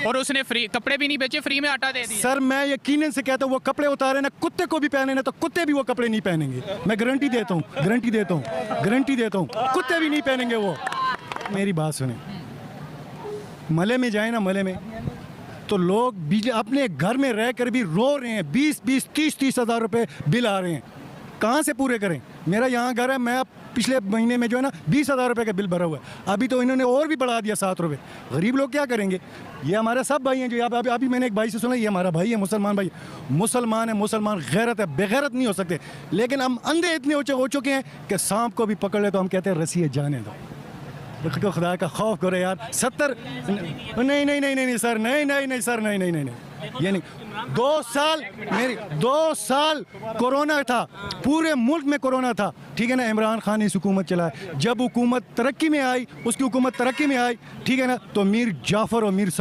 और उसने फ्री कपड़े भी नहीं बेचे, फ्री में आटा दे दिया। सर मैं यकीनन से कहता हूँ वो कपड़े उतारे ना, कुत्ते को भी पहने ना तो कुत्ते भी वो कपड़े नहीं पहनेंगे। मैं गारंटी देता हूँ, गारंटी देता हूँ, गारंटी देता हूँ, कुत्ते भी नहीं पहनेंगे वो। मेरी बात सुने, मले में जाए ना, मले में तो लोग बिजली अपने घर में रहकर भी रो रहे हैं। 20-20, 30-30 हज़ार रुपये बिल आ रहे हैं, कहाँ से पूरे करें? मेरा यहाँ घर है, मैं पिछले महीने में जो है ना 20,000 रुपये का बिल भरा हुआ है। अभी तो इन्होंने और भी बढ़ा दिया 7 रुपये। गरीब लोग क्या करेंगे? ये हमारे सब भाई हैं जो यहाँ अभी मैंने एक भाई से सुना, ये हमारा भाई है, मुसलमान भाई, मुसलमान है, मुसलमान गैरत है, बेगैरत नहीं हो सकते। लेकिन हम अंधे इतने हो चुके हैं कि सांप को भी पकड़ ले तो हम कहते हैं रस्सी है, जाने दो। तो खुदा का खौफ करो यार। 70 नहीं सर, नहीं सर, नहीं ये नहीं। 2 साल मेरी 2 साल कोरोना था, पूरे मुल्क में कोरोना था, ठीक है ना। इमरान खान ने इस हुकूमत चलाया। जब हुकूमत तरक्की में आई, उसकी हुकूमत तरक्की में आई, ठीक है ना, तो मीर जाफ़र और मीर साद